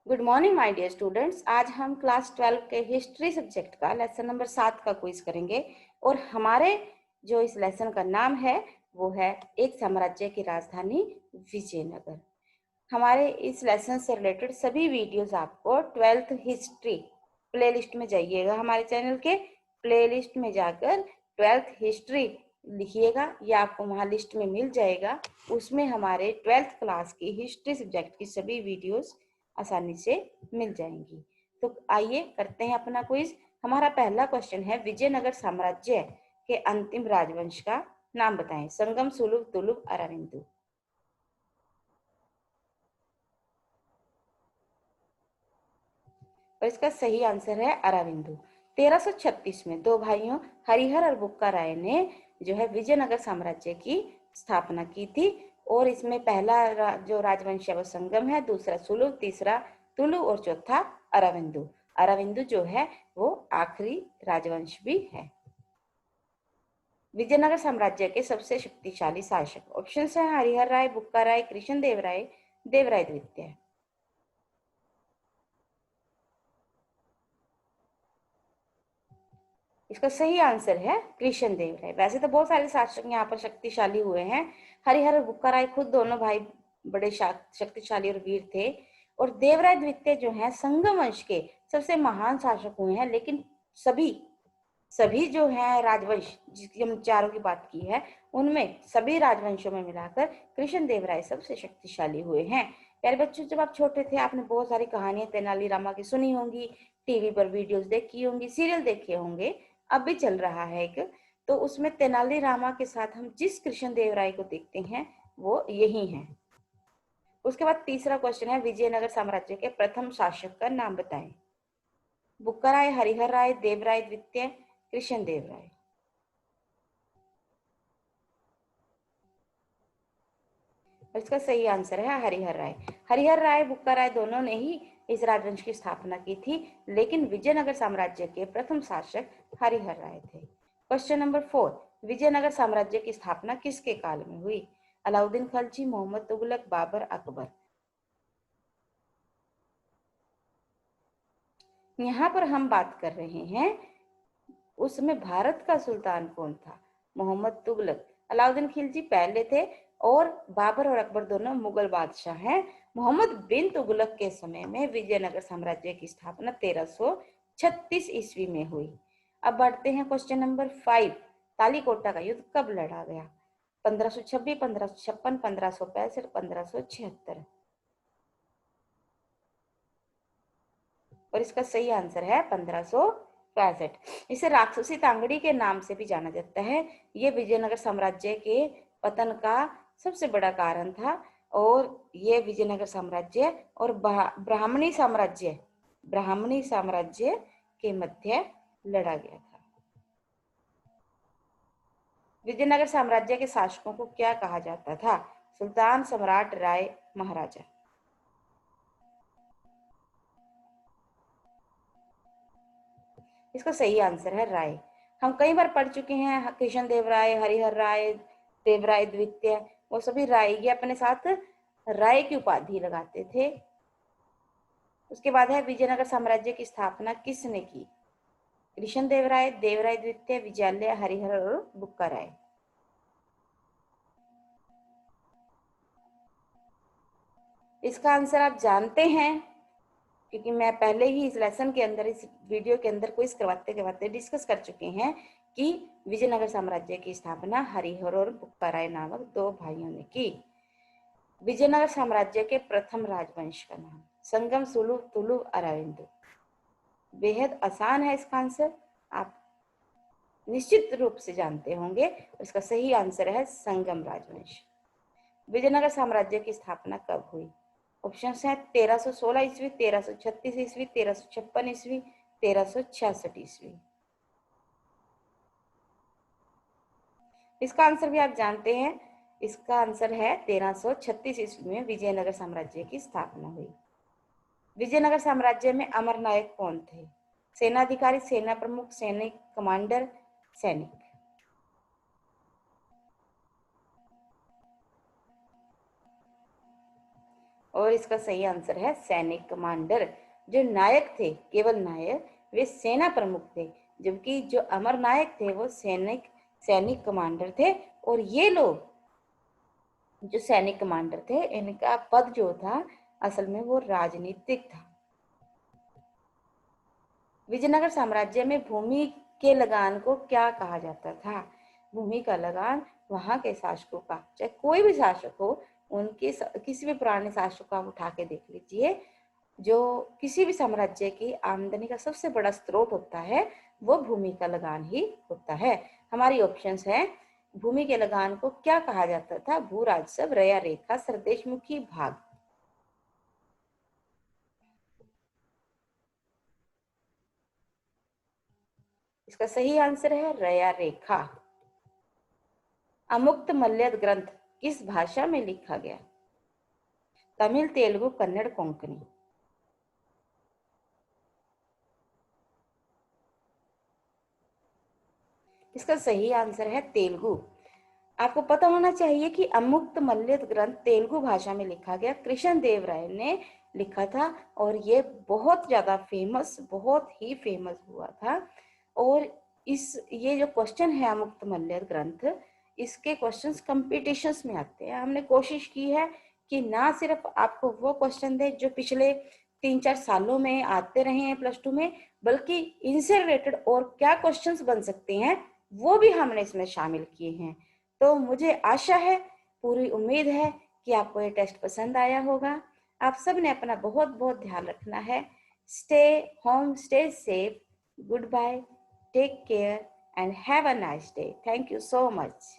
Good morning my dear students. आज हम class 12 के हिस्ट्री सब्जेक्ट का लेसन नंबर 7 का क्विज करेंगे और हमारे जो इस लेसन का नाम है वो है एक साम्राज्य की राजधानी विजयनगर। हमारे इस लेसन से रिलेटेड सभी वीडियोस आपको 12th हिस्ट्री प्लेलिस्ट में जाइएगा, हमारे चैनल के प्लेलिस्ट में जाकर 12th हिस्ट्री लिखिएगा, या आपको वहाँ लिस्ट में मिल जाएगा। उसमें हमारे 12th क्लास की हिस्ट्री सब्जेक्ट की सभी वीडियोस आसानी से मिल जाएंगी। तो आइए करते हैं अपना क्विज। हमारा पहला क्वेश्चन है, विजयनगर साम्राज्य के अंतिम राजवंश का नाम बताएं। संगम, सुलभ, तुलुभ, अराविंदु। और इसका सही आंसर है अराविंदु। 1336 में दो भाइयों हरिहर और बुक्का राय ने जो है विजयनगर साम्राज्य की स्थापना की थी। और इसमें पहला जो राजवंश है वो संगम है, दूसरा सुलभ, तीसरा तुलु और चौथा अराविंदु। अराविंदु जो है वो आखिरी राजवंश भी है। विजयनगर साम्राज्य के सबसे शक्तिशाली शासक ऑप्शन है हरिहर राय, बुक्का राय, कृष्ण देव राय, देवराय द्वितीय। इसका सही आंसर है कृष्ण देव राय। वैसे तो बहुत सारे शासक यहाँ पर शक्तिशाली हुए हैं। हरिहर और बुक्का राय खुद दोनों भाई बड़े शक्तिशाली और वीर थे। और देवराय द्वितीय जो है संगम वंश के सबसे महान शासक हुए हैं। लेकिन सभी सभी जो है राजवंश जिसकी हम चारों की बात की है, उनमें सभी राजवंशों में मिलाकर कृष्ण देव राय सबसे शक्तिशाली हुए हैं। प्यारे बच्चों, जब आप छोटे थे आपने बहुत सारी कहानियां तेनालीरामा की सुनी होंगी, टीवी पर वीडियोस देखी होंगी, सीरियल देखे होंगे, अब भी चल रहा है एक। तो उसमें तेनालीरामा के साथ हम जिस कृष्ण देव राय को देखते हैं वो यही है। उसके बाद तीसरा क्वेश्चन है, विजयनगर साम्राज्य के प्रथम शासक का नाम बताएं। बुक्का राय, हरिहर राय, देवराय द्वितीय, कृष्ण देव राय। और इसका सही आंसर है हरिहर राय। हरिहर राय, बुक्का राय दोनों ने ही इस राजवंश की स्थापना की थी, लेकिन विजयनगर साम्राज्य के प्रथम शासक हरिहर राय थे। क्वेश्चन नंबर 4, विजयनगर साम्राज्य की स्थापना किसके काल में हुई? अलाउद्दीन खलजी, मोहम्मद तुगलक, बाबर, अकबर। यहाँ पर हम बात कर रहे हैं उसमें भारत का सुल्तान कौन था? मोहम्मद तुगलक। अलाउद्दीन खिलजी पहले थे और बाबर और अकबर दोनों मुगल बादशाह हैं। मोहम्मद बिन तुगलक के समय में विजयनगर साम्राज्य की स्थापना 1336 ईस्वी में हुई। अब बढ़ते हैं क्वेश्चन नंबर 5, तालीकोटा का युद्ध कब लड़ा गया? 1526, 1556, 1565, 1576। और इसका सही आंसर है 1565। इसे राक्षसी तांगड़ी के नाम से भी जाना जाता है। ये विजयनगर साम्राज्य के पतन का सबसे बड़ा कारण था। और ये विजयनगर साम्राज्य और ब्राह्मणी साम्राज्य के मध्य लड़ा गया था। विजयनगर साम्राज्य के शासकों को क्या कहा जाता था? सुल्तान, सम्राट, राय, महाराजा। इसका सही आंसर है राय। हम कई बार पढ़ चुके हैं कृष्ण देव राय, हरिहर राय, देवराय द्वितीय, वो सभी राय, ये अपने साथ राय की उपाधि लगाते थे। उसके बाद है, विजयनगर साम्राज्य की स्थापना किसने की? कृष्ण देव राय, देवराय द्वितीय, विजयालय, हरिहर और बुक्का राय। इसका आंसर आप जानते हैं, क्योंकि मैं पहले ही इस लेसन के अंदर, इस वीडियो के अंदर क्विज करवाते करवाते डिस्कस कर चुके हैं कि विजयनगर साम्राज्य की स्थापना हरिहर और बुक्का राय नामक दो भाइयों ने की। विजयनगर साम्राज्य के प्रथम राजवंश का नाम? संगम, सुलभ, तुलुभ, अराविंदु। बेहद आसान है इसका आंसर, आप निश्चित रूप से जानते होंगे। इसका सही आंसर है संगम राजवंश। विजयनगर साम्राज्य की स्थापना कब हुई? ऑप्शन है 1316 ईस्वी, 1336 ईस्वी, 1356 ईस्वी, 1366 ईस्वी। इसका आंसर भी आप जानते हैं। इसका आंसर है 1336 ईस्वी में विजयनगर साम्राज्य की स्थापना हुई। विजयनगर साम्राज्य में अमर नायक कौन थे? सेनाधिकारी, सेना प्रमुख, सैनिक कमांडर, सैनिक। और इसका सही आंसर है सैनिक कमांडर। जो नायक थे, केवल नायक, वे सेना प्रमुख थे, जबकि जो अमर नायक थे वो सैनिक कमांडर थे। और ये लोग जो सैनिक कमांडर थे, इनका पद जो था असल में वो राजनीतिक था। विजयनगर साम्राज्य में भूमि के लगान को क्या कहा जाता था? भूमि का लगान वहां के शासकों का, चाहे कोई भी शासक हो, उनकी किसी भी पुराने शासक को आप उठा के देख लीजिए, जो किसी भी साम्राज्य की आमदनी का सबसे बड़ा स्रोत होता है वो भूमि का लगान ही होता है। हमारी ऑप्शंस है, भूमि के लगान को क्या कहा जाता था? भू राजस्व, रया रेखा, सरदेशमुखी भाग। इसका सही आंसर है रया रेखा। अमुक्त मल्यद ग्रंथ किस भाषा में लिखा गया? तमिल, तेलुगु, कन्नड़, कोंकणी। इसका सही आंसर है तेलुगु। आपको पता होना चाहिए कि अमुक्त मल्यद ग्रंथ तेलुगु भाषा में लिखा गया, कृष्ण देव राय ने लिखा था, और ये बहुत ज्यादा फेमस, बहुत ही फेमस हुआ था। और ये जो क्वेश्चन है अमुक्त मल्यद ग्रंथ, इसके क्वेश्चंस कंपटीशंस में आते हैं। हमने कोशिश की है कि ना सिर्फ आपको वो क्वेश्चन दे जो पिछले 3-4 सालों में आते रहे हैं +2 में, बल्कि इनसे रिलेटेड और क्या क्वेश्चंस बन सकते हैं वो भी हमने इसमें शामिल किए हैं। तो मुझे आशा है, पूरी उम्मीद है कि आपको ये टेस्ट पसंद आया होगा। आप सब ने अपना बहुत बहुत ध्यान रखना है। Stay home, stay safe, good bye, take care and have a nice day. Thank you so much.